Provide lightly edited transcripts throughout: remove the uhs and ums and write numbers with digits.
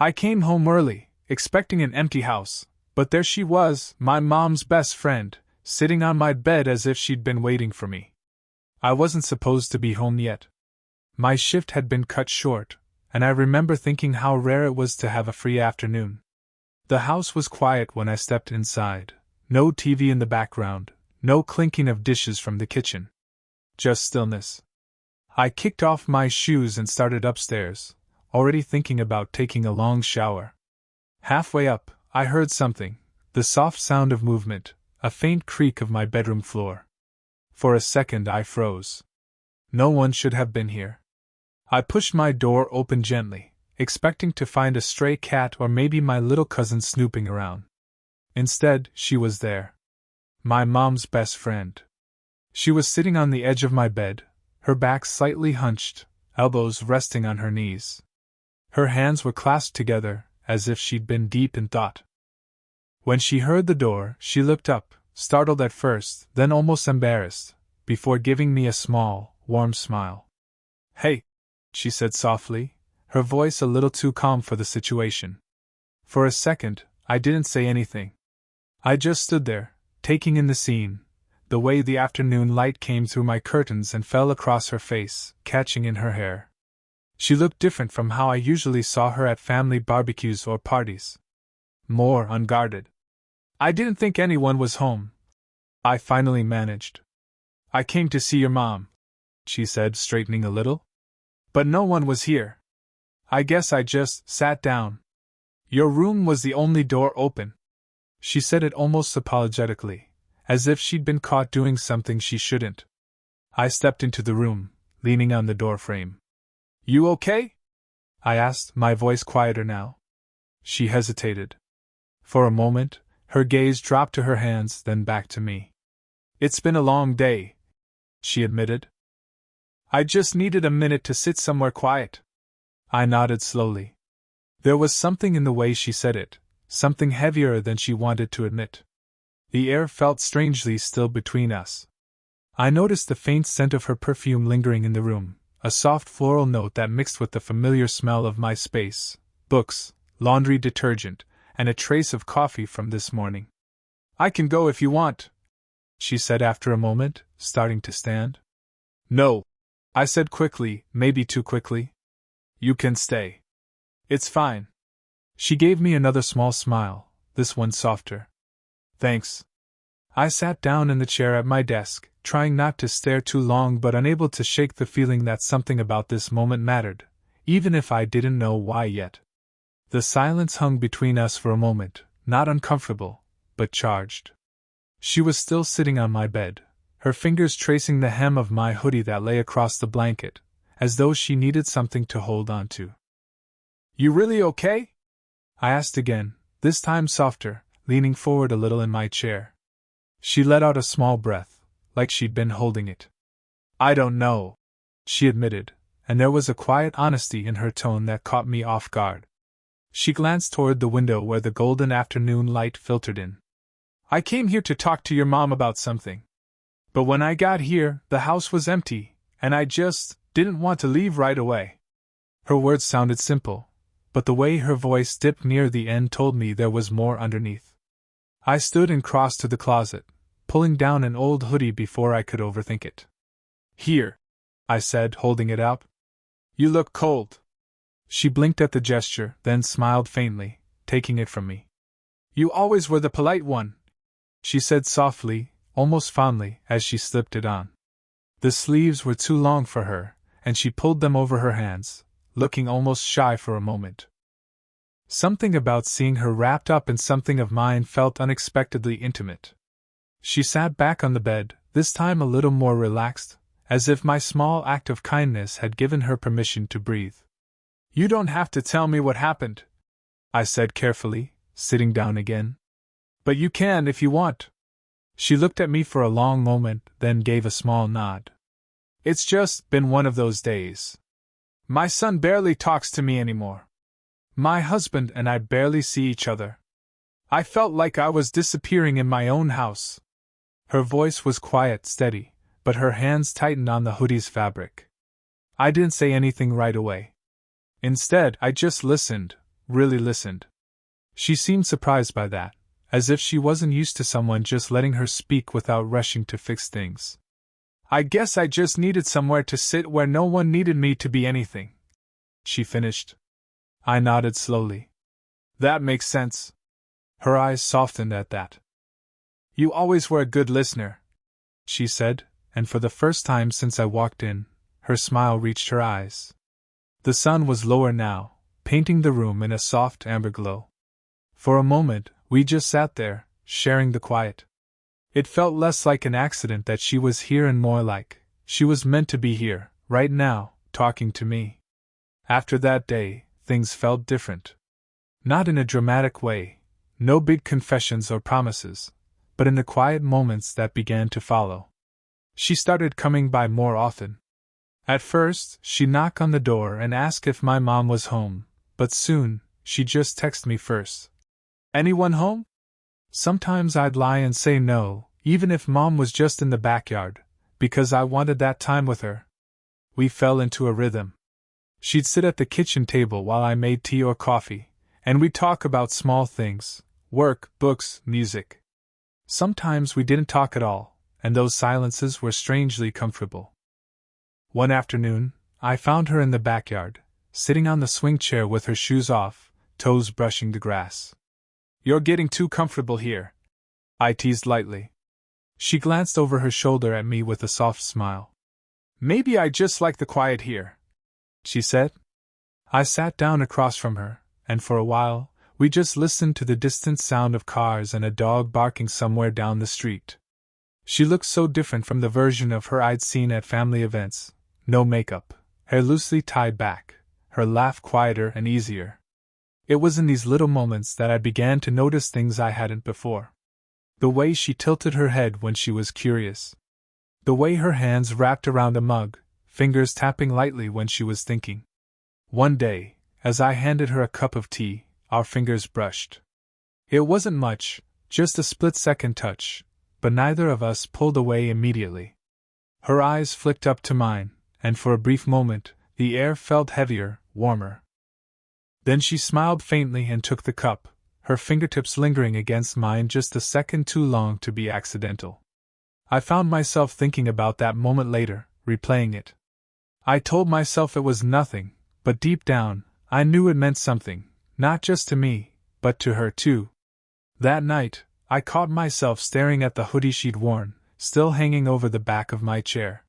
I came home early, expecting an empty house, but there she was, my mom's best friend, sitting on my bed as if she'd been waiting for me. I wasn't supposed to be home yet. My shift had been cut short, and I remember thinking how rare it was to have a free afternoon. The house was quiet when I stepped inside, no TV in the background, no clinking of dishes from the kitchen. Just stillness. I kicked off my shoes and started upstairs, already thinking about taking a long shower. Halfway up, I heard something, the soft sound of movement, a faint creak of my bedroom floor. For a second I froze. No one should have been here. I pushed my door open gently, expecting to find a stray cat or maybe my little cousin snooping around. Instead, she was there. My mom's best friend. She was sitting on the edge of my bed, her back slightly hunched, elbows resting on her knees. Her hands were clasped together, as if she'd been deep in thought. When she heard the door, she looked up, startled at first, then almost embarrassed, before giving me a small, warm smile. "Hey," she said softly, her voice a little too calm for the situation. For a second, I didn't say anything. I just stood there, taking in the scene, the way the afternoon light came through my curtains and fell across her face, catching in her hair. She looked different from how I usually saw her at family barbecues or parties. More unguarded. "I didn't think anyone was home," I finally managed. "I came to see your mom," she said, straightening a little. "But no one was here. I guess I just sat down. Your room was the only door open." She said it almost apologetically, as if she'd been caught doing something she shouldn't. I stepped into the room, leaning on the doorframe. "You okay?" I asked, my voice quieter now. She hesitated. For a moment, her gaze dropped to her hands, then back to me. "It's been a long day," she admitted. "I just needed a minute to sit somewhere quiet." I nodded slowly. There was something in the way she said it, something heavier than she wanted to admit. The air felt strangely still between us. I noticed the faint scent of her perfume lingering in the room, a soft floral note that mixed with the familiar smell of my space, books, laundry detergent, and a trace of coffee from this morning. "I can go if you want," she said after a moment, starting to stand. "No," I said quickly, maybe too quickly. "You can stay. It's fine." She gave me another small smile, this one softer. "Thanks." I sat down in the chair at my desk, trying not to stare too long but unable to shake the feeling that something about this moment mattered, even if I didn't know why yet. The silence hung between us for a moment, not uncomfortable, but charged. She was still sitting on my bed, her fingers tracing the hem of my hoodie that lay across the blanket, as though she needed something to hold on to. "You really okay?" I asked again, this time softer, leaning forward a little in my chair. She let out a small breath, like she'd been holding it. "I don't know," she admitted, and there was a quiet honesty in her tone that caught me off guard. She glanced toward the window where the golden afternoon light filtered in. "I came here to talk to your mom about something. But when I got here, the house was empty, and I just didn't want to leave right away." Her words sounded simple, but the way her voice dipped near the end told me there was more underneath. I stood and crossed to the closet, pulling down an old hoodie before I could overthink it. "Here," I said, holding it out. "You look cold." She blinked at the gesture, then smiled faintly, taking it from me. "You always were the polite one," she said softly, almost fondly, as she slipped it on. The sleeves were too long for her, and she pulled them over her hands, looking almost shy for a moment. Something about seeing her wrapped up in something of mine felt unexpectedly intimate. She sat back on the bed, this time a little more relaxed, as if my small act of kindness had given her permission to breathe. "You don't have to tell me what happened," I said carefully, sitting down again. "But you can if you want." She looked at me for a long moment, then gave a small nod. "It's just been one of those days. My son barely talks to me anymore. My husband and I barely see each other. I felt like I was disappearing in my own house." Her voice was quiet, steady, but her hands tightened on the hoodie's fabric. I didn't say anything right away. Instead, I just listened, really listened. She seemed surprised by that, as if she wasn't used to someone just letting her speak without rushing to fix things. I guess I just needed somewhere to sit where no one needed me to be anything, she finished. I nodded slowly. That makes sense. Her eyes softened at that. You always were a good listener, she said, and for the first time since I walked in, her smile reached her eyes. The sun was lower now, painting the room in a soft amber glow. For a moment, we just sat there, sharing the quiet. It felt less like an accident that she was here and more like she was meant to be here, right now, talking to me. After that day, things felt different. Not in a dramatic way, no big confessions or promises, but in the quiet moments that began to follow. She started coming by more often. At first, she'd knock on the door and ask if my mom was home, but soon, she'd just text me first. Anyone home? Sometimes I'd lie and say no, even if Mom was just in the backyard, because I wanted that time with her. We fell into a rhythm. She'd sit at the kitchen table while I made tea or coffee, and we'd talk about small things, work, books, music. Sometimes we didn't talk at all, and those silences were strangely comfortable. One afternoon, I found her in the backyard, sitting on the swing chair with her shoes off, toes brushing the grass. You're getting too comfortable here, I teased lightly. She glanced over her shoulder at me with a soft smile. Maybe I just like the quiet here, she said. I sat down across from her, and for a while, we just listened to the distant sound of cars and a dog barking somewhere down the street. She looked so different from the version of her I'd seen at family events. No makeup, hair loosely tied back, her laugh quieter and easier. It was in these little moments that I began to notice things I hadn't before. The way she tilted her head when she was curious. The way her hands wrapped around a mug, fingers tapping lightly when she was thinking. One day, as I handed her a cup of tea, our fingers brushed. It wasn't much, just a split-second touch, but neither of us pulled away immediately. Her eyes flicked up to mine, and for a brief moment, the air felt heavier, warmer. Then she smiled faintly and took the cup, her fingertips lingering against mine just a second too long to be accidental. I found myself thinking about that moment later, replaying it. I told myself it was nothing, but deep down, I knew it meant something, not just to me, but to her too. That night, I caught myself staring at the hoodie she'd worn, still hanging over the back of my chair.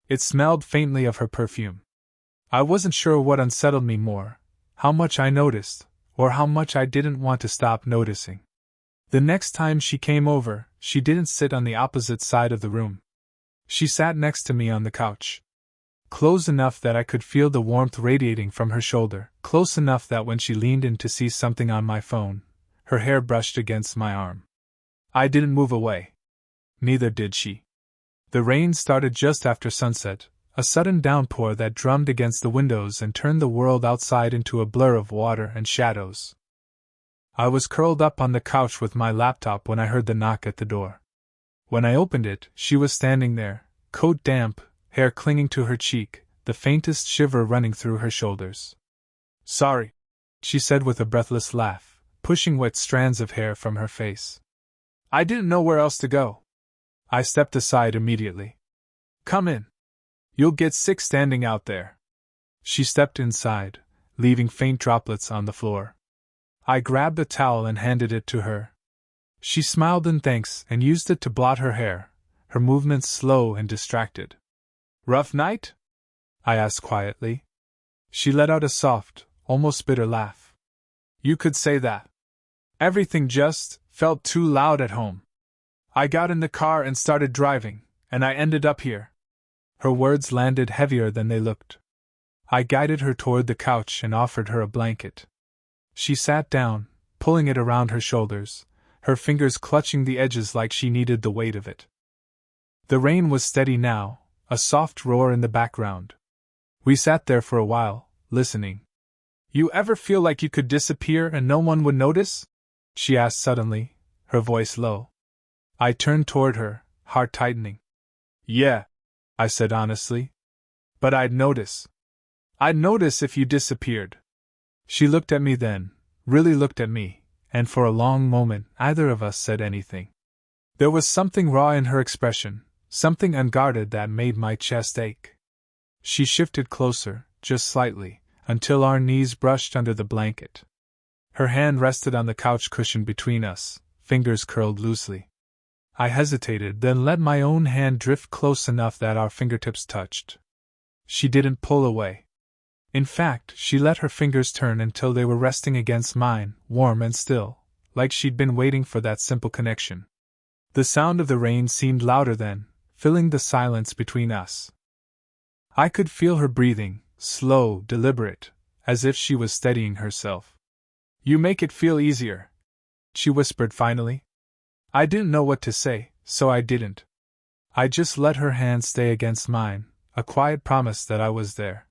It smelled faintly of her perfume. I wasn't sure what unsettled me more, how much I noticed, or how much I didn't want to stop noticing. The next time she came over, she didn't sit on the opposite side of the room. She sat next to me on the couch. Close enough that I could feel the warmth radiating from her shoulder, close enough that when she leaned in to see something on my phone, her hair brushed against my arm. I didn't move away. Neither did she. The rain started just after sunset, a sudden downpour that drummed against the windows and turned the world outside into a blur of water and shadows. I was curled up on the couch with my laptop when I heard the knock at the door. When I opened it, she was standing there, coat damp, hair clinging to her cheek, the faintest shiver running through her shoulders. Sorry, she said with a breathless laugh, pushing wet strands of hair from her face. I didn't know where else to go. I stepped aside immediately. Come in. You'll get sick standing out there. She stepped inside, leaving faint droplets on the floor. I grabbed a towel and handed it to her. She smiled in thanks and used it to blot her hair, her movements slow and distracted. Rough night? I asked quietly. She let out a soft, almost bitter laugh. You could say that. Everything just felt too loud at home. I got in the car and started driving, and I ended up here. Her words landed heavier than they looked. I guided her toward the couch and offered her a blanket. She sat down, pulling it around her shoulders, her fingers clutching the edges like she needed the weight of it. The rain was steady now, a soft roar in the background. We sat there for a while, listening. You ever feel like you could disappear and no one would notice? She asked suddenly, her voice low. I turned toward her, heart tightening. Yeah, I said honestly. But I'd notice. I'd notice if you disappeared. She looked at me then, really looked at me, and for a long moment neither of us said anything. There was something raw in her expression, something unguarded that made my chest ache. She shifted closer, just slightly, until our knees brushed under the blanket. Her hand rested on the couch cushion between us, fingers curled loosely. I hesitated, then let my own hand drift close enough that our fingertips touched. She didn't pull away. In fact, she let her fingers turn until they were resting against mine, warm and still, like she'd been waiting for that simple connection. The sound of the rain seemed louder then, filling the silence between us. I could feel her breathing, slow, deliberate, as if she was steadying herself. "You make it feel easier," she whispered finally. I didn't know what to say, so I didn't. I just let her hand stay against mine, a quiet promise that I was there.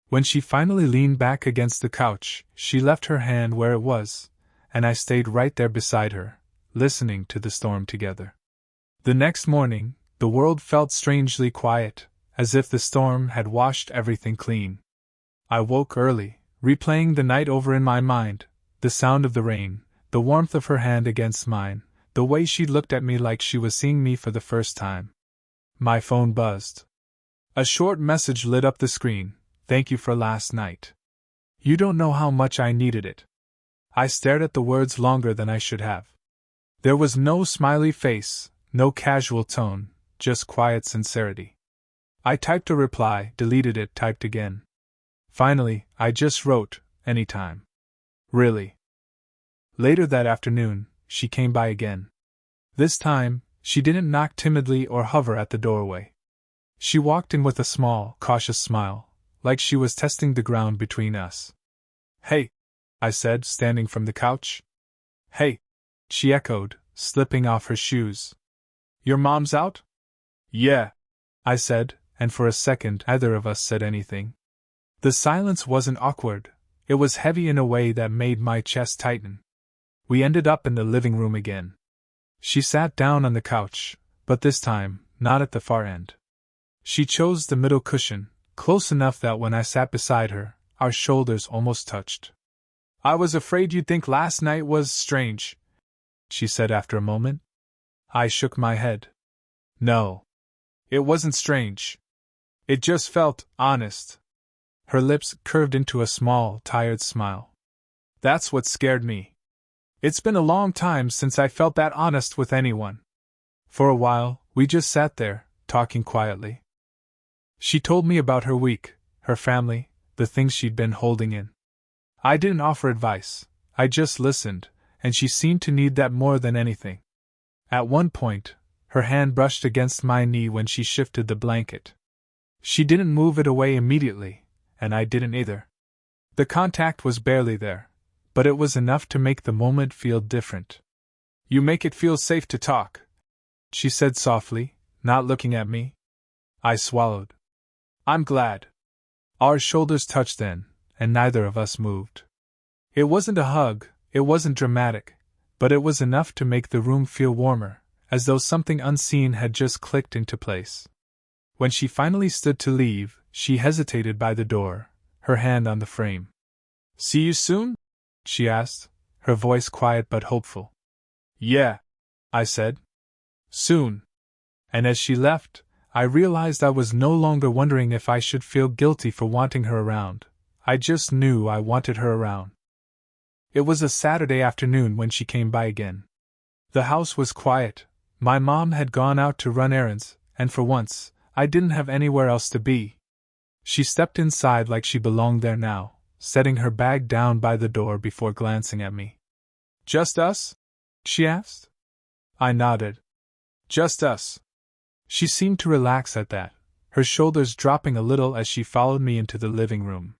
When she finally leaned back against the couch, she left her hand where it was, and I stayed right there beside her, listening to the storm together. The next morning, the world felt strangely quiet, as if the storm had washed everything clean. I woke early, replaying the night over in my mind, the sound of the rain, the warmth of her hand against mine, the way she looked at me like she was seeing me for the first time. My phone buzzed. A short message lit up the screen. "Thank you for last night. You don't know how much I needed it." I stared at the words longer than I should have. There was no smiley face, no casual tone, just quiet sincerity. I typed a reply, deleted it, typed again. Finally, I just wrote, "Anytime." Really. Later that afternoon, she came by again. This time, she didn't knock timidly or hover at the doorway. She walked in with a small, cautious smile, like she was testing the ground between us. "Hey," I said, standing from the couch. "Hey," she echoed, slipping off her shoes. "Your mom's out?" "Yeah," I said, and for a second neither of us said anything. The silence wasn't awkward, it was heavy in a way that made my chest tighten. We ended up in the living room again. She sat down on the couch, but this time, not at the far end. She chose the middle cushion, close enough that when I sat beside her, our shoulders almost touched. "I was afraid you'd think last night was strange," she said after a moment. I shook my head. "No. It wasn't strange. It just felt honest." Her lips curved into a small, tired smile. "That's what scared me. It's been a long time since I felt that honest with anyone." For a while, we just sat there, talking quietly. She told me about her week, her family, the things she'd been holding in. I didn't offer advice, I just listened, and she seemed to need that more than anything. At one point, her hand brushed against my knee when she shifted the blanket. She didn't move it away immediately, and I didn't either. The contact was barely there, but it was enough to make the moment feel different. "You make it feel safe to talk," she said softly, not looking at me. I swallowed. "I'm glad." Our shoulders touched then, and neither of us moved. It wasn't a hug, it wasn't dramatic, but it was enough to make the room feel warmer, as though something unseen had just clicked into place. When she finally stood to leave, she hesitated by the door, her hand on the frame. "See you soon?" she asked, her voice quiet but hopeful. "Yeah," I said. "Soon." And as she left, I realized I was no longer wondering if I should feel guilty for wanting her around. I just knew I wanted her around. It was a Saturday afternoon when she came by again. The house was quiet, my mom had gone out to run errands, and for once, I didn't have anywhere else to be. She stepped inside like she belonged there now, setting her bag down by the door before glancing at me. "Just us?" she asked. I nodded. "Just us." She seemed to relax at that, her shoulders dropping a little as she followed me into the living room.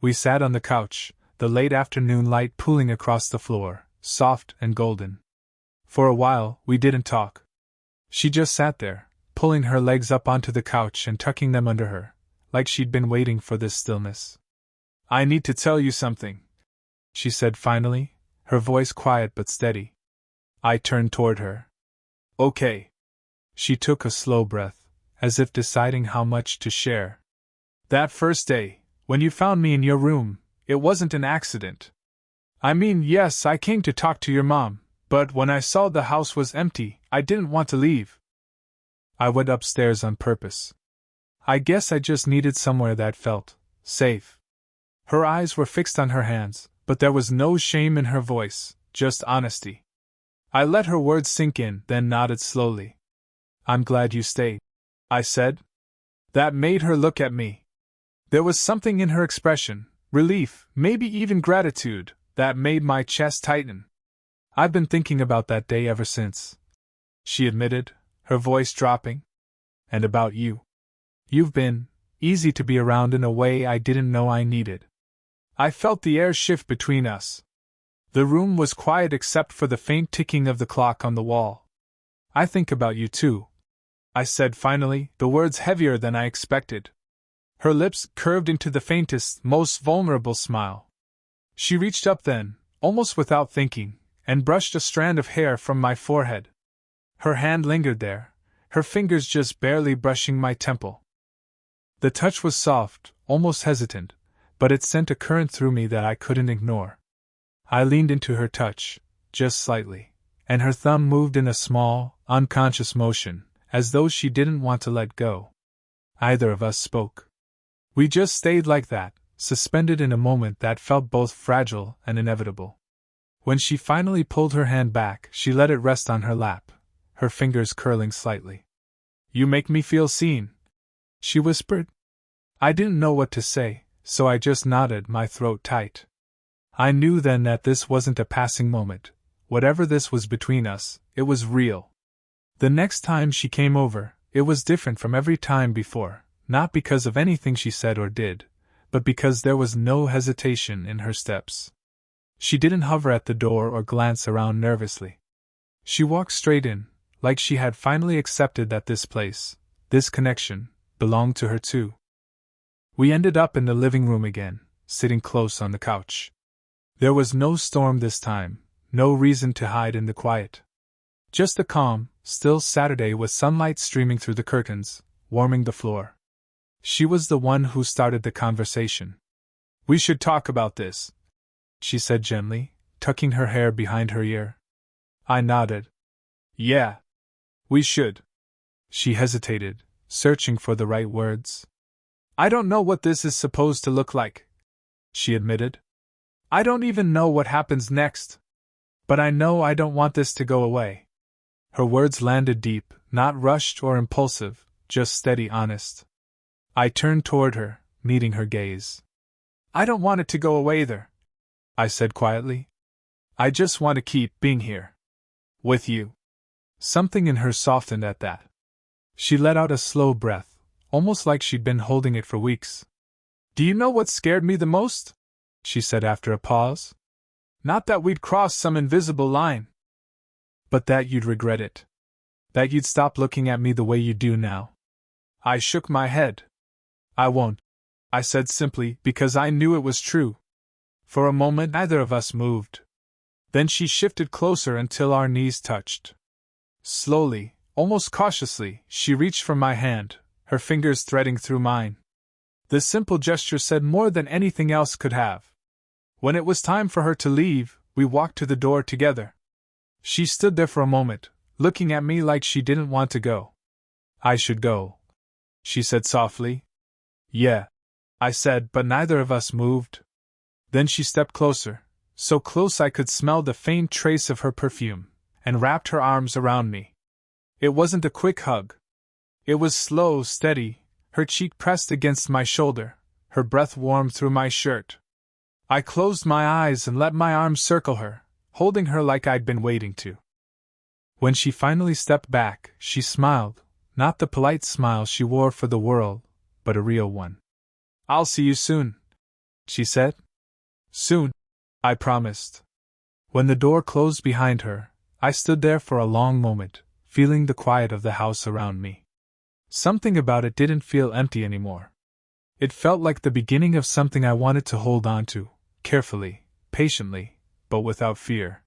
We sat on the couch, the late afternoon light pooling across the floor, soft and golden. For a while, we didn't talk. She just sat there, pulling her legs up onto the couch and tucking them under her, like she'd been waiting for this stillness. "I need to tell you something," she said finally, her voice quiet but steady. I turned toward her. "Okay." She took a slow breath, as if deciding how much to share. "That first day, when you found me in your room, it wasn't an accident. I mean, yes, I came to talk to your mom, but when I saw the house was empty, I didn't want to leave. I went upstairs on purpose. I guess I just needed somewhere that felt safe. Her eyes were fixed on her hands, but there was no shame in her voice, just honesty. I let her words sink in, then nodded slowly. I'm glad you stayed, I said. That made her look at me. There was something in her expression, relief, maybe even gratitude, that made my chest tighten. I've been thinking about that day ever since, she admitted, her voice dropping. And about you. You've been easy to be around in a way I didn't know I needed. I felt the air shift between us. The room was quiet except for the faint ticking of the clock on the wall. I think about you too, I said finally, the words heavier than I expected. Her lips curved into the faintest, most vulnerable smile. She reached up then, almost without thinking, and brushed a strand of hair from my forehead. Her hand lingered there, her fingers just barely brushing my temple. The touch was soft, almost hesitant, but it sent a current through me that I couldn't ignore. I leaned into her touch, just slightly, and her thumb moved in a small, unconscious motion, as though she didn't want to let go. Neither of us spoke. We just stayed like that, suspended in a moment that felt both fragile and inevitable. When she finally pulled her hand back, she let it rest on her lap, her fingers curling slightly. You make me feel seen, she whispered. I didn't know what to say, so I just nodded, my throat tight. I knew then that this wasn't a passing moment. Whatever this was between us, it was real. The next time she came over, it was different from every time before, not because of anything she said or did, but because there was no hesitation in her steps. She didn't hover at the door or glance around nervously. She walked straight in, like she had finally accepted that this place, this connection, belonged to her too. We ended up in the living room again, sitting close on the couch. There was no storm this time, no reason to hide in the quiet. Just a calm, still Saturday with sunlight streaming through the curtains, warming the floor. She was the one who started the conversation. We should talk about this, she said gently, tucking her hair behind her ear. I nodded. Yeah. We should. She hesitated, searching for the right words. I don't know what this is supposed to look like, she admitted. I don't even know what happens next. But I know I don't want this to go away. Her words landed deep, not rushed or impulsive, just steady, honest. I turned toward her, meeting her gaze. I don't want it to go away either, I said quietly. I just want to keep being here. With you. Something in her softened at that. She let out a slow breath, almost like she'd been holding it for weeks. Do you know what scared me the most? She said after a pause. Not that we'd cross some invisible line, but that you'd regret it. That you'd stop looking at me the way you do now. I shook my head. I won't, I said simply, because I knew it was true. For a moment neither of us moved. Then she shifted closer until our knees touched. Slowly, almost cautiously, she reached for my hand, her fingers threading through mine. The simple gesture said more than anything else could have. When it was time for her to leave, we walked to the door together. She stood there for a moment, looking at me like she didn't want to go. I should go, she said softly. Yeah, I said, but neither of us moved. Then she stepped closer, so close I could smell the faint trace of her perfume, and wrapped her arms around me. It wasn't a quick hug. It was slow, steady, her cheek pressed against my shoulder, her breath warm through my shirt. I closed my eyes and let my arms circle her, holding her like I'd been waiting to. When she finally stepped back, she smiled, not the polite smile she wore for the world, but a real one. I'll see you soon, she said. Soon, I promised. When the door closed behind her, I stood there for a long moment, feeling the quiet of the house around me. Something about it didn't feel empty anymore. It felt like the beginning of something I wanted to hold on to, carefully, patiently, but without fear.